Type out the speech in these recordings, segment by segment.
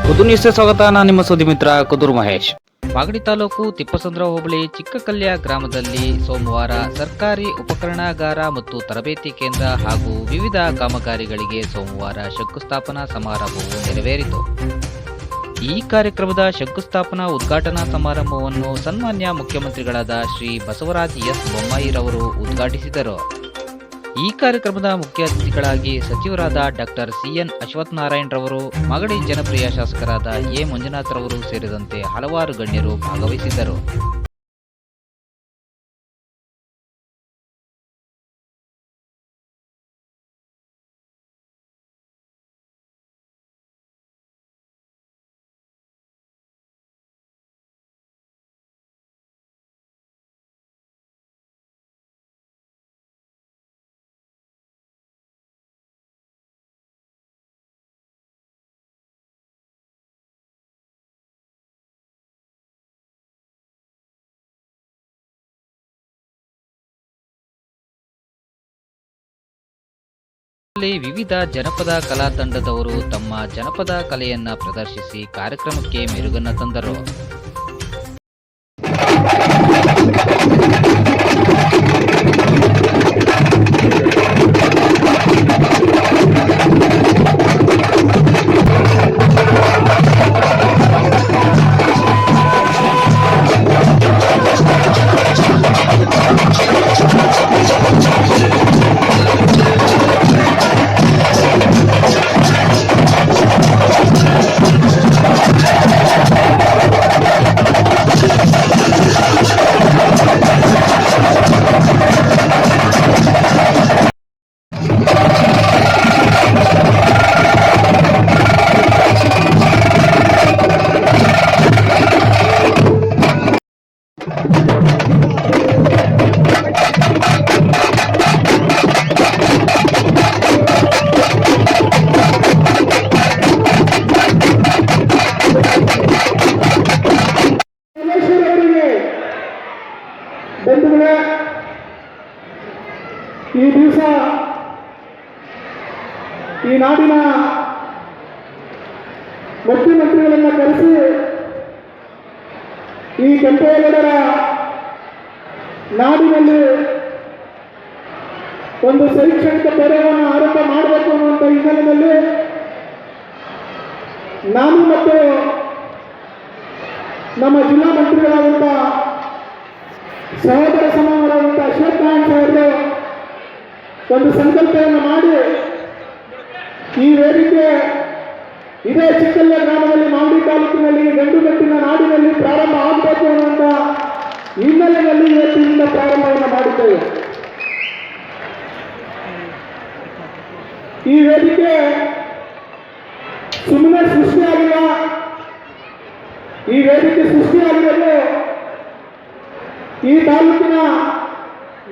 ಕುದೂರು ನ್ಯೂಸ್ಗೆ ಸ್ವಾಗತ. ನಾನು ನಿಮ್ಮ ಸುದ್ದಿ ಮಿತ್ರ ಕುದೂರು ಮಹೇಶ್. ಮಾಗಡಿ ತಾಲೂಕು ತಿಪ್ಪಸಂದ್ರ ಹೋಬಳಿ ಚಿಕ್ಕಕಲ್ಯ ಗ್ರಾಮದಲ್ಲಿ ಸೋಮವಾರ ಸರ್ಕಾರಿ ಉಪಕರಣಾಗಾರ ಮತ್ತು ತರಬೇತಿ ಕೇಂದ್ರ ಹಾಗೂ ವಿವಿಧ ಕಾಮಗಾರಿಗಳಿಗೆ ಸೋಮವಾರ ಶಂಕುಸ್ಥಾಪನಾ ಸಮಾರಂಭವು ನೆರವೇರಿತು. ಈ ಕಾರ್ಯಕ್ರಮದ ಶಂಕುಸ್ಥಾಪನಾ ಉದ್ಘಾಟನಾ ಸಮಾರಂಭವನ್ನು ಸನ್ಮಾನ್ಯ ಮುಖ್ಯಮಂತ್ರಿಗಳಾದ ಶ್ರೀ ಬಸವರಾಜ ಎಸ್ ಬೊಮ್ಮಾಯಿರವರು ಉದ್ಘಾಟಿಸಿದರು. ಈ ಕಾರ್ಯಕ್ರಮದ ಮುಖ್ಯ ಅತಿಥಿಗಳಾಗಿ ಸಚಿವರಾದ ಡಾಕ್ಟರ್ ಸಿಎನ್ ಅಶ್ವತ್ಥನಾರಾಯಣ ರವರು, ಮಾಗಡಿ ಜನಪ್ರಿಯ ಶಾಸಕರಾದ ಎ ಮಂಜುನಾಥ್ ರವರು ಸೇರಿದಂತೆ ಹಲವಾರು ಗಣ್ಯರು ಭಾಗವಹಿಸಿದ್ದರು. ವಿವಿಧ ಜನಪದ ಕಲಾ ತಂಡದವರು ತಮ್ಮ ಜನಪದ ಕಲೆಯನ್ನ ಪ್ರದರ್ಶಿಸಿ ಕಾರ್ಯಕ್ರಮಕ್ಕೆ ಮೆರುಗನ್ನು ತಂದರು. ಈ ದಿವಸ ಈ ನಾಡಿನ ಮುಖ್ಯಮಂತ್ರಿಗಳನ್ನು ಕರೆಸಿ ಈ ಕೆಂಪೇಗೌಡರ ನಾಡಿನಲ್ಲಿ ಒಂದು ಶೈಕ್ಷಣಿಕ ಪರ್ವವನ್ನು ಆರಂಭ ಮಾಡಬೇಕು ಅನ್ನುವಂಥ ಹಿನ್ನೆಲೆಯಲ್ಲಿ ನಾನು ಮತ್ತು ನಮ್ಮ ಜಿಲ್ಲಾ ಮಂತ್ರಿಗಳಾದಂಥ ಸಹೋದರ ಸಮಾನರಾದಂಥ ಅಶ್ವತ್ಥನಾರಾಯಣ ಸಾಹೇಬರು ಒಂದು ಸಂಕಲ್ಪವನ್ನು ಮಾಡಿ ಈ ವೇದಿಕೆ ಇದೇ ಚಿಕ್ಕಲ್ಯ ಗ್ರಾಮದಲ್ಲಿ ಮಾಗಡಿ ತಾಲೂಕಿನಲ್ಲಿ ಗಂಡುಮೆಟ್ಟಿನ ನಾಡಿನಲ್ಲಿ ಪ್ರಾರಂಭ ಆಗಬೇಕು ಅನ್ನುವಂಥ ಹಿನ್ನೆಲೆಯಲ್ಲಿ ಇವತ್ತಿನಿಂದ ಪ್ರಾರಂಭವನ್ನು ಮಾಡಿದ್ದೇವೆ. ಈ ವೇದಿಕೆ ಸುಮ್ಮನೆ ಸೃಷ್ಟಿಯಾಗಿಲ್ಲ. ಈ ವೇದಿಕೆ ಸೃಷ್ಟಿಯಾಗಿರಲು ಈ ತಾಲೂಕಿನ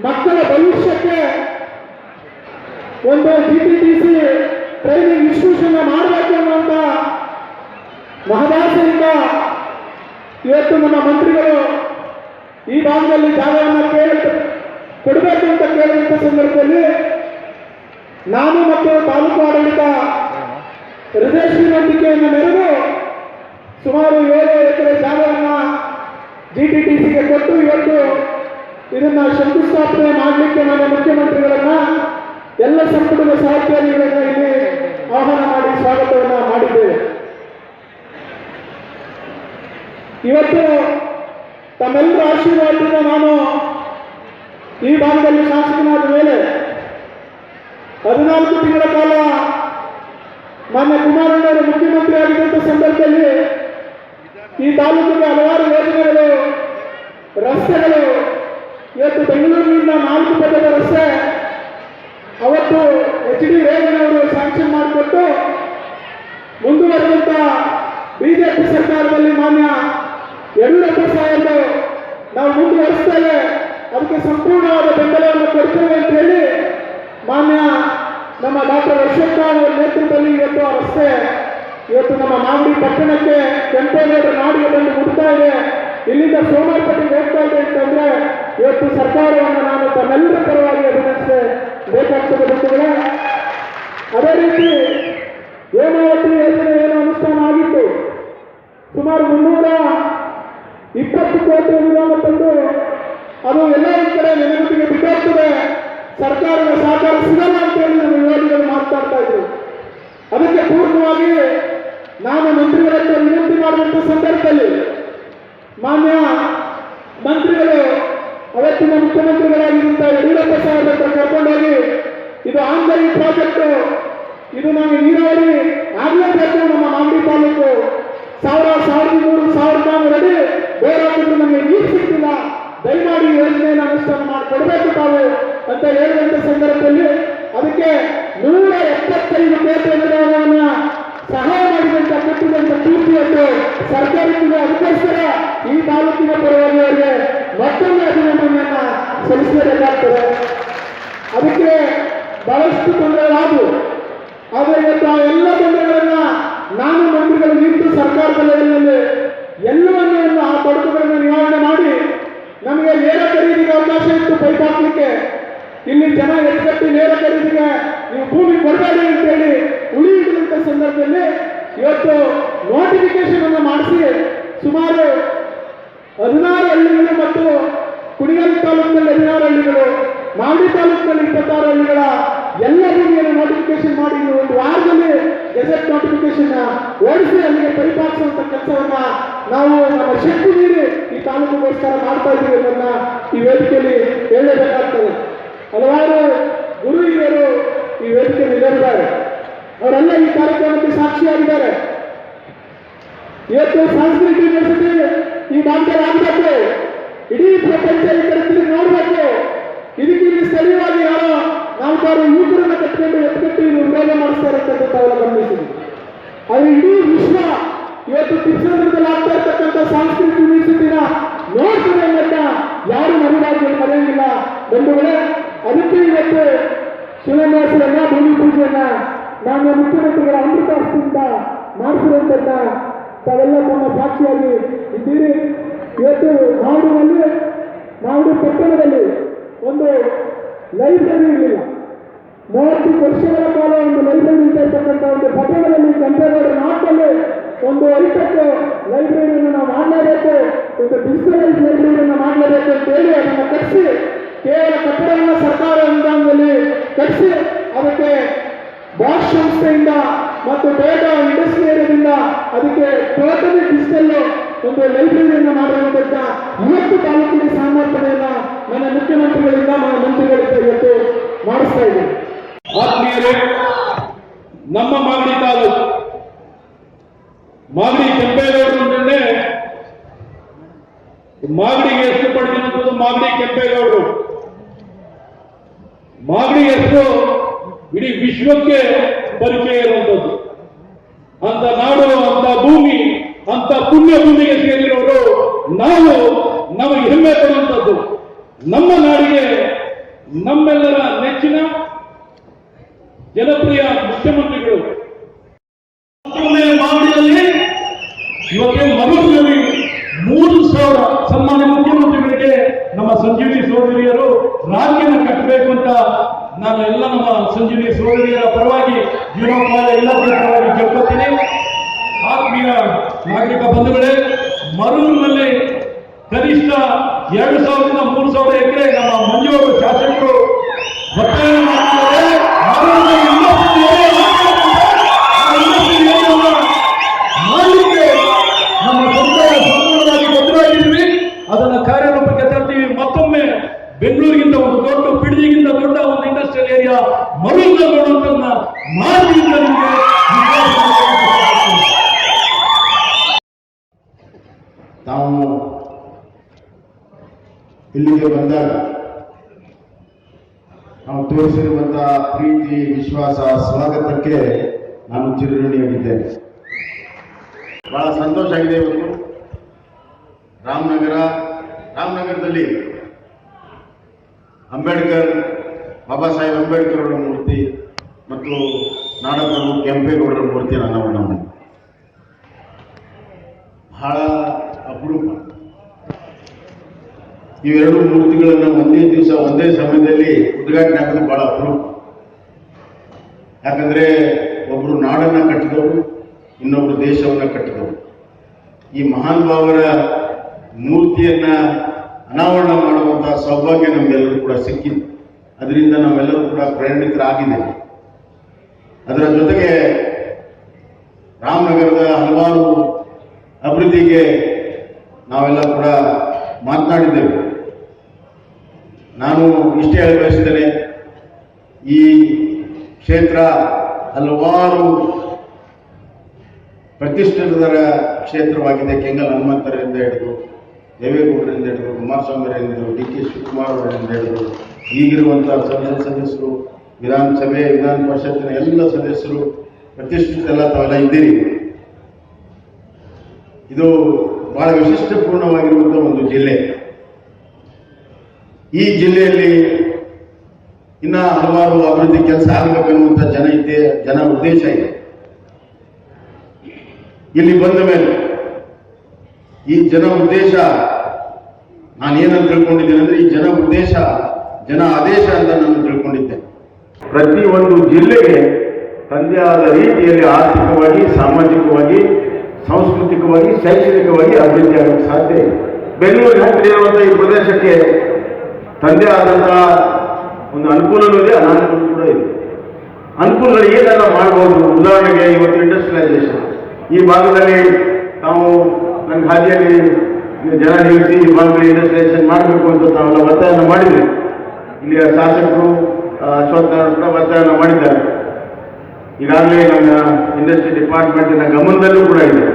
ಮಕ್ಕಳ ಭವಿಷ್ಯಕ್ಕೆ ಒಂದು GTTC ಟ್ರೈನಿಂಗ್ ಇನ್ಸ್ಟಿಟ್ಯೂಷನ್ ಮಾಡಬೇಕು ಅನ್ನುವಂಥ ಮಹದಾಸೆಯಿಂದ ಇವತ್ತು ನಮ್ಮ ಮಂತ್ರಿಗಳು ಈ ಭಾಗದಲ್ಲಿ ಜಾಗವನ್ನು ಕೊಡಬೇಕು ಅಂತ ಕೇಳುವಂಥ ಸಂದರ್ಭದಲ್ಲಿ ನಾನು ಮತ್ತು ತಾಲೂಕು ಆಡಳಿತ ಹೃದಯ ಶ್ರೀಮಂತಿಕೆಯನ್ನು ಮೆರೆದು ಸುಮಾರು 7 ಎಕರೆ ಜಾಗವನ್ನು GTTCಗೆ ಕೊಟ್ಟು ಇವತ್ತು ಇದನ್ನ ಶಂಕುಸ್ಥಾಪನೆ ಮಾಡಲಿಕ್ಕೆ ನಾನು ಮುಖ್ಯಮಂತ್ರಿಗಳನ್ನ ಎಲ್ಲ ಸಂಪುಟದ ಸಹಕಾರಿಗಳನ್ನ ಇಲ್ಲಿ ಆಹ್ವಾನ ಮಾಡಿ ಸ್ವಾಗತವನ್ನ ಮಾಡಿದ್ದೇವೆ. ಇವತ್ತು ತಮ್ಮೆಲ್ಲರ ಆಶೀರ್ವಾದದಿಂದ ನಾನು ಈ ಭಾಗದಲ್ಲಿ ಶಾಸಕನಾದ ಮೇಲೆ 14 ತಿಂಗಳ ಕಾಲ ಮಾನ್ಯ ಕುಮಾರಣ್ಣವರು ಮುಖ್ಯಮಂತ್ರಿ ಆಗಿದ್ದಂಥ ಸಂದರ್ಭದಲ್ಲಿ ಈ ತಾಲೂಕಿಗೆ ಹಲವಾರು ಯೋಜನೆಗಳು, ರಸ್ತೆಗಳು, ಇವತ್ತು ಬೆಂಗಳೂರಿನಿಂದ 4 ಪಥದ ರಸ್ತೆ ಅವತ್ತು HD ರೇವಣ್ಣವರು ಸ್ಯಾಂಕ್ಷನ್ ಮಾಡಿಕೊಟ್ಟು ಮುಂದುವರೆದಂಥ BJP ಸರ್ಕಾರದಲ್ಲಿ ಮಾನ್ಯ ಯಡಿಯೂರಪ್ಪ ಸಾಹೇಬರು ನಾವು ಮುಂದುವರಿಸ್ತೇವೆ, ಅದಕ್ಕೆ ಸಂಪೂರ್ಣವಾದ ಬೆಂಬಲವನ್ನು ಕೊಡ್ತೇವೆ ಅಂತ ಹೇಳಿ ಮಾನ್ಯ ನಮ್ಮ ಡಾಕ್ಟರ್ ಅಶ್ವತ್ಥನಾರಾಯಣ ಅವರ ನೇತೃತ್ವದಲ್ಲಿ ಇವತ್ತು ಆ ರಸ್ತೆ ಇವತ್ತು ನಮ್ಮ ಮಾಗಡಿ ಪಟ್ಟಣಕ್ಕೆ ಕೆಂಪೇಗೌಡರ ನಾಡಿಗೆ ಬಂದು ಮುಟ್ತಾ ಇದೆ. ಇಲ್ಲಿಂದ ಸೋಮವಾರಪೇಟೆಗೆ ಹೋಗ್ತಾ ಇದೆ ಅಂತಂದ್ರೆ ಇವತ್ತು ಸರ್ಕಾರವನ್ನು ನಾನು ತಮ್ಮೆಲ್ಲರ ಪರವಾಗಿ ಅಭಿನಂದಿಸಬೇಕಾಗ್ತದೆ ಬಂಧುಗಳೇ. ಅದೇ ರೀತಿ ಹೇಮಾವತಿ ಯೋಜನೆ ಏನು ಅನುಷ್ಠಾನ ಆಗಿತ್ತು 220 ಕೋಟಿ ಅನುದಾನ ತಂದು ಅದು ಎಲ್ಲ ಕಡೆ ನೆನಗುದಿಗೆ ಬಿಟ್ಟೋಗ್ತದೆ, ಸರ್ಕಾರದ ಸಹಕಾರ ಸಿಗಲ್ಲ ಅಂತೇಳಿ ನಮ್ಮ ವಿರೋಧಿಗಳು ಮಾತನಾಡ್ತಾ ಇದ್ರು. ಅದಕ್ಕೆ ಪೂರ್ಣವಾಗಿ ನಾನು ಮಂತ್ರಿಗಳ ಹತ್ರ ವಿನಂತಿ ಮಾಡುವಂಥ ಸಂದರ್ಭದಲ್ಲಿ ಮಾನ್ಯ ಮಂತ್ರಿಗಳು ಅವತ್ತಿನ ಮುಖ್ಯಮಂತ್ರಿಗಳಾಗಿದ್ದಂಥ ಯಡಿಯೂರಪ್ಪ ಸಾಹೇಬ್ ಹತ್ರ ಕರ್ಕೊಂಡೋಗಿ ಇದು ಆನ್ಲೈನ್ ಪ್ರಾಜೆಕ್ಟ್, ಇದು ನಮಗೆ ನೀರಾವರಿ ಆಗಲೇಬೇಕು, ನಮ್ಮ ಮಾಗಡಿ ತಾಲೂಕು 1,200 ಅಡಿ ಬೋರ್ ಹಾಕಿದ್ರು ನಮಗೆ ನೀರು ಸಿಗ್ತಿಲ್ಲ, ದಯಮಾಡಿ ಯೋಜನೆಯನ್ನು ಅನುಷ್ಠಾನ ಮಾಡಿಕೊಡ್ಬೇಕು ತಾವು ಅಂತ ಹೇಳುವಂತ ಸಂದರ್ಭದಲ್ಲಿ ಅದಕ್ಕೆ 175 ಕೋಟಿ ಅನುದಾನವನ್ನ ಸಹಾಯ ಮಾಡಿದಂತ ಕೊಟ್ಟಿದ್ದಂತ ಕೀರ್ತಿಯನ್ನು ಸರ್ಕಾರಕ್ಕೆ ಅದಕ್ಕೋಸ್ಕರ ಈ ತಾಲೂಕಿನ ಪರವಾಗಿ ಅವರಿಗೆ ಮತ್ತೊಮ್ಮೆ ಅಭಿನಂದನೆಯನ್ನ ಸಲ್ಲಿಸಬೇಕಾಗ್ತದೆ. ಅದಕ್ಕೆ ಬಹಳಷ್ಟು ತೊಂದರೆಗಳಾದವು. ಆದರೆ ಇವತ್ತು ಆ ಎಲ್ಲ ತೊಂದರೆಗಳನ್ನ ನಾನು ಮಂತ್ರಿಗಳು ನಿಂತು ಸರ್ಕಾರದ ಲೆವೆಲ್ನಲ್ಲಿ ಎಲ್ಲವನ್ನೂ ಆ ತೊಡಕುಗಳನ್ನು ನಿವಾರಣೆ ಮಾಡಿ ನಮಗೆ ನೇರ ಖರೀದಿಗೆ ಅವಕಾಶ ಇತ್ತು ಪೈಪ್ ಹಾಕ್ಲಿಕ್ಕೆ. ಇಲ್ಲಿ ಜನ ಎಚ್ಚೆತ್ತಿ ನೇರ ಖರೀದಿಗೆ ನೀವು ಭೂಮಿ ಕೊಡಬೇಡಿ ಅಂತೇಳಿ ಉಳಿ ಇಡುವಂತ ಸಂದರ್ಭದಲ್ಲಿ ಇವತ್ತು ನೋಟಿಫಿಕೇಶನ್ ಅನ್ನು ಮಾಡಿಸಿ ಸುಮಾರು 16 ಹಳ್ಳಿಗಳು ಮತ್ತು ಕುಣಿಗಲ್ ತಾಲೂಕಿನಲ್ಲಿ 16 ಹಳ್ಳಿಗಳು, ಮಾಗಡಿ ತಾಲೂಕಿನಲ್ಲಿ 26 ಹಳ್ಳಿಗಳ ಎಲ್ಲ ಭೂಮಿಯನ್ನು ನೋಟಿಫಿಕೇಶನ್ ಮಾಡಿ ಒಂದು ವಾರದಲ್ಲಿ ಗೆಜೆಟ್ ನೋಟಿಫಿಕೇಶನ್ ಓಡಿಸಿ ಅಲ್ಲಿಗೆ ಪರಿಪಾಲಿಸುವಂತ ಕೆಲಸವನ್ನ ನಾವು ನಮ್ಮ ಶಕ್ತಿ ಮೀರಿ ಈ ತಾಲೂಕಿಗೋಸ್ಕರ ಮಾಡ್ತಾ ಇದ್ದೀವಿ ಅನ್ನೋದನ್ನ ಈ ವೇದಿಕೆಯಲ್ಲಿ ಹೇಳಬೇಕಾಗ್ತದೆ. ಹಲವಾರು ಗುರು ಹಿರಿಯರು ಈ ವೇದಿಕೆಯಲ್ಲಿ ಇದ್ದಾರೆ, ಅವರೆಲ್ಲ ಈ ಕಾರ್ಯಕ್ರಮಕ್ಕೆ ಸಾಕ್ಷಿಯಾಗಿದ್ದಾರೆ. ಇವತ್ತು ಸಾಂಸ್ಕೃತಿಕ ಯೂನಿವರ್ಸಿಟಿ ಈ ಭಾಗದಲ್ಲಿ ಆಗಬೇಕು, ಇಡೀ ಪ್ರಪಂಚ ಈ ಕಡೆ ತಿರುಗಿ ನೋಡಬೇಕು. ಇದಕ್ಕೆ ಇಲ್ಲಿ ಸ್ಥಳೀಯವಾಗಿ ಯಾರೋ 4 ಯುವಕರನ್ನ ಕಟ್ಕೊಂಡು ಎತ್ಕಟ್ಟು ಇದು ವಿರೋಧ ಮಾಡಿಸ್ತಾರೆ ಅಂತ ತಾವೆಲ್ಲ ಗಮನಿಸಿದ್ವಿ. ಆದರೆ ಇಡೀ ವಿಶ್ವ ಇವತ್ತು ತಿರುಸಂದ್ರದಲ್ಲಿ ಆಗ್ತಾ ಇರ್ತಕ್ಕಂಥ ಸಾಂಸ್ಕೃತಿಕ ಯೂನಿವರ್ಸಿಟಿನ ನೋಡ್ತಾರೆ ಅಂತ ಯಾರು ಮರೆಯಂಗಿಲ್ಲ ಬಂಧುಗಳೇ. ಅದಕ್ಕೆ ಇವತ್ತು ಶಿಲಾನ್ಯಾಸವನ್ನ ಭೂಮಿ ಪೂಜೆಯನ್ನ ನಾನು ಮುಖ್ಯಮಂತ್ರಿಗಳ ಅಮೃತಾಸ್ತಿಯಿಂದ ಮಾಡಿಸಿರುವಂತನ್ನ ತಾವೆಲ್ಲ ತಮ್ಮ ಸಾಕ್ಷಿಯಾಗಿ ಇದ್ದೀರಿ. ಇವತ್ತು ಮಾಗಡಿ ಪಟ್ಟಣದಲ್ಲಿ ಒಂದು ಲೈಬ್ರರಿ ಇರಲಿಲ್ಲ. 30 ವರ್ಷಗಳ ಕಾಲ ಒಂದು ಲೈಬ್ರರಿ ಇರ್ತಕ್ಕಂಥ ಒಂದು ಪಟ್ಟಣದಲ್ಲಿ ಕೆಂಪೇಗೌಡ ನಾಟಲ್ಲಿ ಒಂದು ಐಟಕ್ಕೆ ಲೈಬ್ರರಿಯನ್ನು ನಾವು ಮಾಡಲೇಬೇಕು, ಒಂದು ಡಿಜಿಟಲೈಸ್ ಲೈಬ್ರರಿಯನ್ನು ಮಾಡಲೇಬೇಕು ಅಂತ ಹೇಳಿ ಅದನ್ನು ಕಟ್ಟಿಸಿ ಕೇವಲ ಕಟ್ಟಡವನ್ನು ಸರ್ಕಾರ ಅನುದಾನದಲ್ಲಿ ಕಟ್ಟಿಸಿ ಅದಕ್ಕೆ ಬಾಷ್ ಸಂಸ್ಥೆಯಿಂದ ಮತ್ತು ಟೊಯೋಟಾ ಇಂಡಸ್ಟ್ರಿ ಏರಿಯಾದಿಂದ ಅದಕ್ಕೆ ಟೋಟಲಿ ಡಿಜಿಟಲ್ ಒಂದು ಲೈಬ್ರರಿಯನ್ನು ಮಾಡಿರುವುದನ್ನ ಇವತ್ತು ತಾಲೂಕಿನ ಸಮರ್ಪಣೆಯನ್ನ ನನ್ನ ಮುಖ್ಯಮಂತ್ರಿಗಳಿಂದ ಮಂತ್ರಿಗಳಿಂದ ಇವತ್ತು ಮಾಡಿಸ್ತಾ ಇದ್ದೇನೆ. ಆತ್ಮೀಯರೇ, ನಮ್ಮ ಮಾಗಡಿ ತಾಲೂಕು ಮಾಗಡಿ ಕೆಂಪೇಗೌಡರನ್ನೇ ಮಾಗಡಿಗೆ ಹೆಸರು ಪಡೆದಿರುವುದು ಮಾಗಡಿ ಕೆಂಪೇಗೌಡರು. ಮಾಗಡಿ ಹೆಸರು ಇಡೀ ವಿಶ್ವಕ್ಕೆ ಪರಿಚಯ ಇರುವಂಥದ್ದು. ಅಂತ ನಾಡು, ಅಂತ ಭೂಮಿ, ಅಂತ ಪುಣ್ಯ ಭೂಮಿಗೆ ಸೇರಿರೋರು ನಾವು. ನಮಗೆ ಹೆಮ್ಮೆ ಪಡುವಂಥದ್ದು ನಮ್ಮ ನಾಡಿಗೆ ನಮ್ಮೆಲ್ಲರ ನೆಚ್ಚಿನ ಜನಪ್ರಿಯ ಮುಖ್ಯಮಂತ್ರಿಗಳು. ಮಾಗಡಿಯಲ್ಲಿ ಇವತ್ತೇ ಮರುವಿನಲ್ಲಿ 3,000 ಸನ್ಮಾನ್ಯ ಮುಖ್ಯಮಂತ್ರಿಗಳಿಗೆ ನಮ್ಮ ಸಂಜೀವಿನಿ ಸೋದರಿಯರು ರಾಜ್ಯನ ಕಟ್ಟಬೇಕು ಅಂತ ನಾನು ಎಲ್ಲ ನಮ್ಮ ಸಂಜೀವಿನಿ ಸೋದರಿಯರ ಪರವಾಗಿ ಜೀವನೋಪಾಯ ಎಲ್ಲರ ಪರವಾಗಿ ಕೇಳ್ಕೊತೀನಿ. ಆತ್ಮೀಯ ನಾಗರಿಕ ಬಂಧುಗಳೇ, ಮರೂರಿನಲ್ಲಿ ಕನಿಷ್ಠ 2,000ರಿಂದ 3,000 ಎಕರೆ ನಮ್ಮ ಮಂಜೂರು ಶಾಸಕರು ಒತ್ತಾಯ ಮಾಡ್ತಿದ್ದಾರೆ. ಮಾಡಲಿಕ್ಕೆ ನಮ್ಮ ಸರ್ಕಾರ ಸಂಪೂರ್ಣವಾಗಿ ಬದ್ಧವಾಗಿದ್ವಿ. ಅದನ್ನು ಕಾರ್ಯರೂಪಕ್ಕೆ ತರ್ತೀವಿ. ಮತ್ತೊಮ್ಮೆ ಬೆಂಗಳೂರಿಗಿಂತ ಒಂದು ದೊಡ್ಡ, ಪಿಡಿಗಿಂತ ದೊಡ್ಡ ಒಂದು ಇಂಡಸ್ಟ್ರಿಯಲ್ ಏರಿಯಾ ಮರೂರಿನ ನೋಡುವಂತನ್ನ ಮಾಡ್ತೀವಿ ಅಂತ ನಿಮಗೆ ತಾವು ಇಲ್ಲಿಗೆ ಬಂದಾಗ ನಾವು ತೋರಿಸಿರುವಂತಹ ಪ್ರೀತಿ, ವಿಶ್ವಾಸ, ಸ್ವಾಗತಕ್ಕೆ ನಾನು ಚಿರಋಣಿಯಾಗಿದ್ದೇನೆ. ಬಹಳ ಸಂತೋಷ ಆಗಿದೆ. ಇವತ್ತು ರಾಮನಗರದಲ್ಲಿ ಬಾಬಾ ಸಾಹೇಬ್ ಅಂಬೇಡ್ಕರ್ ಅವರ ಮೂರ್ತಿ ಮತ್ತು ನಾಡಪ್ರಭು ಕೆಂಪೇಗೌಡರ ಮೂರ್ತಿಯನ್ನು ಅನಾವರಣ ಮಾಡಿದೆ. ಬಹಳ ಅಪರೂಪ. ಇವೆರಡು ಮೂರ್ತಿಗಳನ್ನು ಒಂದೇ ದಿವಸ ಒಂದೇ ಸಮಯದಲ್ಲಿ ಉದ್ಘಾಟನೆ ಆಗೋದು ಬಹಳ ಅಪರೂಪ. ಯಾಕಂದ್ರೆ ಒಬ್ರು ನಾಡನ್ನ ಕಟ್ಟಿದವರು, ಇನ್ನೊಬ್ರು ದೇಶವನ್ನ ಕಟ್ಟಿದವರು. ಈ ಮಹಾನ್ ಭಾವರ ಮೂರ್ತಿಯನ್ನ ಅನಾವರಣ ಮಾಡುವಂತಹ ಸೌಭಾಗ್ಯ ನಮಗೆಲ್ಲರೂ ಕೂಡ ಸಿಕ್ಕಿದೆ. ಅದರಿಂದ ನಾವೆಲ್ಲರೂ ಕೂಡ ಪ್ರೇರಿತರಾಗಿದ್ದೇವೆ. ಅದರ ಜೊತೆಗೆ ರಾಮನಗರದ ಹಲವಾರು ಅಭಿವೃದ್ಧಿಗೆ ನಾವೆಲ್ಲ ಕೂಡ ಮಾತನಾಡಿದ್ದೇವೆ. ನಾನು ಇಷ್ಟೇ ಹೇಳ ಬಯಸಿದ್ದೇನೆ, ಈ ಕ್ಷೇತ್ರ ಹಲವಾರು ಪ್ರತಿಷ್ಠಿತರ ಕ್ಷೇತ್ರವಾಗಿದೆ. ಕೆಂಗಲ್ ಹನುಮಂತರಿಂದ ಹಿಡಿದು, ದೇವೇಗೌಡರಿಂದ ಹಿಡಿದು, ಕುಮಾರಸ್ವಾಮಿಯವರಿಂದ ಹಿಡಿದು, ಡಿ ಕೆ ಶಿವಕುಮಾರ್ ಅವರಿಂದ ಹಿಡಿದು, ಈಗಿರುವಂತಹ ಸಂಸತ್ ಸದಸ್ಯರು, ವಿಧಾನಸಭೆ, ವಿಧಾನ ಪರಿಷತ್ತಿನ ಎಲ್ಲ ಸದಸ್ಯರು ಪ್ರತಿಷ್ಠಿತ ಎಲ್ಲ ತಾವೆಲ್ಲ ಇದ್ದೀರಿ. ಇದು ಬಹಳ ವಿಶಿಷ್ಟಪೂರ್ಣವಾಗಿರುವಂತಹ ಒಂದು ಜಿಲ್ಲೆ. ಈ ಜಿಲ್ಲೆಯಲ್ಲಿ ಇನ್ನ ಹಲವಾರು ಅಭಿವೃದ್ಧಿ ಕೆಲಸ ಆಗಬೇಕನ್ನುವಂಥ ಜನ ಉದ್ದೇಶ ಇದೆ. ಇಲ್ಲಿ ಬಂದ ಮೇಲೆ ಈ ಜನ ಉದ್ದೇಶ ನಾನೇನಂತ ತಿಳ್ಕೊಂಡಿದ್ದೇನೆ ಅಂದ್ರೆ, ಈ ಜನ ಉದ್ದೇಶ ಜನ ಆದೇಶ ಅಂತ ನಾನು ತಿಳ್ಕೊಂಡಿದ್ದೆ. ಪ್ರತಿಯೊಂದು ಜಿಲ್ಲೆಗೆ ತಂದೆ ಆದ ರೀತಿಯಲ್ಲಿ ಆರ್ಥಿಕವಾಗಿ, ಸಾಮಾಜಿಕವಾಗಿ, ಸಾಂಸ್ಕೃತಿಕವಾಗಿ, ಶೈಕ್ಷಣಿಕವಾಗಿ ಅಭಿವೃದ್ಧಿ ಆಗಕ್ಕೆ ಸಾಧ್ಯ ಇದೆ. ಬೆಂಗಳೂರಿಗೆ ಹತ್ತಿರ ಇರುವಂತಹ ಈ ಪ್ರದೇಶಕ್ಕೆ ತಂದೆ ಆದಂತಹ ಒಂದು ಅನುಕೂಲವೂ ಇದೆ, ಅನಾನುಕೂಲ ಕೂಡ ಇದೆ. ಅನುಕೂಲಗಳು ಏನೆಲ್ಲ ಮಾಡ್ಬೋದು? ಉದಾಹರಣೆಗೆ ಇವತ್ತು ಇಂಡಸ್ಟ್ರಿಯಲೈಸೇಷನ್ ಈ ಭಾಗದಲ್ಲಿ ನಾವು ನನ್ನ ಹಾದಿಯಲ್ಲಿ ಜನ ನಿಲ್ಲಿಸಿ ಈ ಭಾಗದಲ್ಲಿ ಇಂಡಸ್ಟ್ರಿಯಲೈಸೇಷನ್ ಮಾಡಬೇಕು ಅಂತ ನಾವೆಲ್ಲ ಒತ್ತಾಯನ ಮಾಡಿದ್ವಿ. ಇಲ್ಲಿಯ ಶಾಸಕರು ಅಶ್ವತ್ಥನಾರಾಯಣ ಕೂಡ ಒತ್ತಾಯನ ಮಾಡಿದ್ದಾರೆ. ಈಗಾಗಲೇ ನಮ್ಮ ಇಂಡಸ್ಟ್ರಿ ಡಿಪಾರ್ಟ್ಮೆಂಟಿನ ಗಮನದಲ್ಲೂ ಕೂಡ ಇದೆ.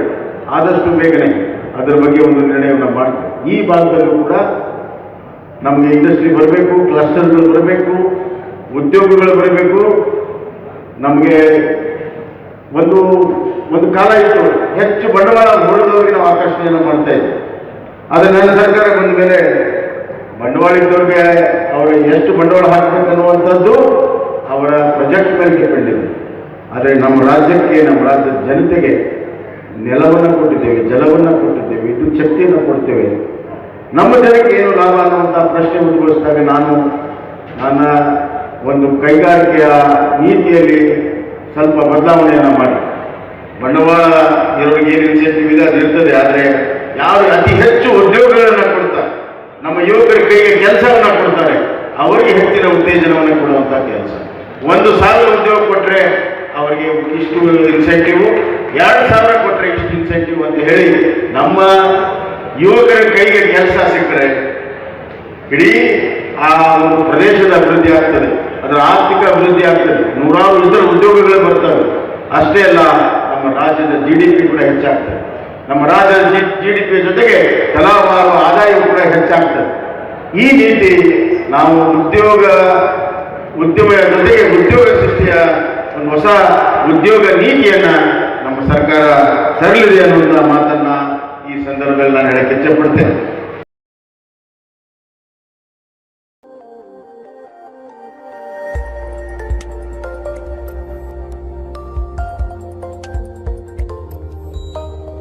ಆದಷ್ಟು ಬೇಗನೆ ಅದರ ಬಗ್ಗೆ ಒಂದು ನಿರ್ಣಯವನ್ನು ಮಾಡ್ತೀವಿ. ಈ ಭಾಗದಲ್ಲೂ ಕೂಡ ನಮಗೆ ಇಂಡಸ್ಟ್ರಿ ಬರಬೇಕು, ಕ್ಲಸ್ಟರ್ಗಳು ಬರಬೇಕು, ಉದ್ಯೋಗಗಳು ಬರಬೇಕು. ನಮಗೆ ಒಂದು ಕಾಲ ಇತ್ತು, ಹೆಚ್ಚು ಬಂಡವಾಳ ಹೂಡಿದವರಿಗೆ ನಾವು ಆಕರ್ಷಣೆಯನ್ನು ಮಾಡ್ತಾ ಇದ್ವಿ. ಆದರೆ ನನ್ನ ಸರ್ಕಾರ ಬಂದ ಮೇಲೆ ಬಂಡವಾಳ ಇದ್ದವ್ರಿಗೆ ಅವರು ಎಷ್ಟು ಬಂಡವಾಳ ಹಾಕಬೇಕನ್ನುವಂಥದ್ದು ಅವರ ಪ್ರಾಜೆಕ್ಟ್ ಮೇಲೆ ಡಿಪೆಂಡ್ ಇದೆ. ಆದರೆ ನಮ್ಮ ರಾಜ್ಯಕ್ಕೆ, ನಮ್ಮ ರಾಜ್ಯದ ಜನತೆಗೆ ನೆಲವನ್ನು ಕೊಟ್ಟಿದ್ದೇವೆ, ಜಲವನ್ನು ಕೊಟ್ಟಿದ್ದೇವೆ, ವಿದ್ಯುತ್ ಶಕ್ತಿಯನ್ನು ಕೊಡ್ತೇವೆ. ನಮ್ಮ ಜನಕ್ಕೆ ಏನು ಲಾಭ ಅನ್ನುವಂಥ ಪ್ರಶ್ನೆ ಉದ್ಭವಿಸಿದಾಗ ನನ್ನ ಒಂದು ಕೈಗಾರಿಕೆಯ ನೀತಿಯಲ್ಲಿ ಸ್ವಲ್ಪ ಬದಲಾವಣೆಯನ್ನು ಮಾಡಿ, ಬಂಡವಾಳ ಇರೋರಿಗೆ ಏನು ಇನ್ಸೆಂಟಿವ್ ಇದೆ ಅದು ಇರ್ತದೆ. ಆದರೆ ಯಾರು ಅತಿ ಹೆಚ್ಚು ಉದ್ಯೋಗಗಳನ್ನು ಕೊಡ್ತಾರೆ, ನಮ್ಮ ಯುವಕರ ಕೈಗೆ ಕೆಲಸವನ್ನು ಕೊಡ್ತಾರೆ, ಅವರಿಗೆ ಹೆಚ್ಚಿನ ಉತ್ತೇಜನವನ್ನು ಕೊಡುವಂಥ ಕೆಲಸ. 1,000 ಉದ್ಯೋಗ ಕೊಟ್ಟರೆ ಅವರಿಗೆ ಇಷ್ಟು ಇನ್ಸೆಂಟಿವ್, 2,000 ಕೊಟ್ಟರೆ ಇಷ್ಟು ಇನ್ಸೆಂಟಿವ್ ಅಂತ ಹೇಳಿ ನಮ್ಮ ಯುವಕರ ಕೈಗೆ ಕೆಲಸ ಸಿಕ್ಕರೆ ಇಡೀ ಆ ಒಂದು ಪ್ರದೇಶದ ಅಭಿವೃದ್ಧಿ ಆಗ್ತದೆ, ಅದರ ಆರ್ಥಿಕ ಅಭಿವೃದ್ಧಿ ಆಗ್ತದೆ, 100 ಇತರ ಉದ್ಯೋಗಗಳು ಬರ್ತವೆ. ಅಷ್ಟೇ ಅಲ್ಲ, ನಮ್ಮ ರಾಜ್ಯದ GDP ಕೂಡ ಹೆಚ್ಚಾಗ್ತದೆ. ನಮ್ಮ ರಾಜ್ಯದ GDP ಜೊತೆಗೆ ತಲಾವಾರು ಆದಾಯವು ಕೂಡ ಹೆಚ್ಚಾಗ್ತದೆ. ಈ ನೀತಿ ನಾವು ಉದ್ಯಮ ಜೊತೆಗೆ ಉದ್ಯೋಗ ಸೃಷ್ಟಿಯ ಒಂದು ಹೊಸ ಉದ್ಯೋಗ ನೀತಿಯನ್ನ ನಮ್ಮ ಸರ್ಕಾರ ತರಲಿದೆ ಅನ್ನುವಂಥ ಮಾತನ್ನ ಈ ಸಂದರ್ಭದಲ್ಲಿ ನಾನು ಹೇಳಕ್ಕೆ ಇಚ್ಛೆಪಡ್ತೇನೆ.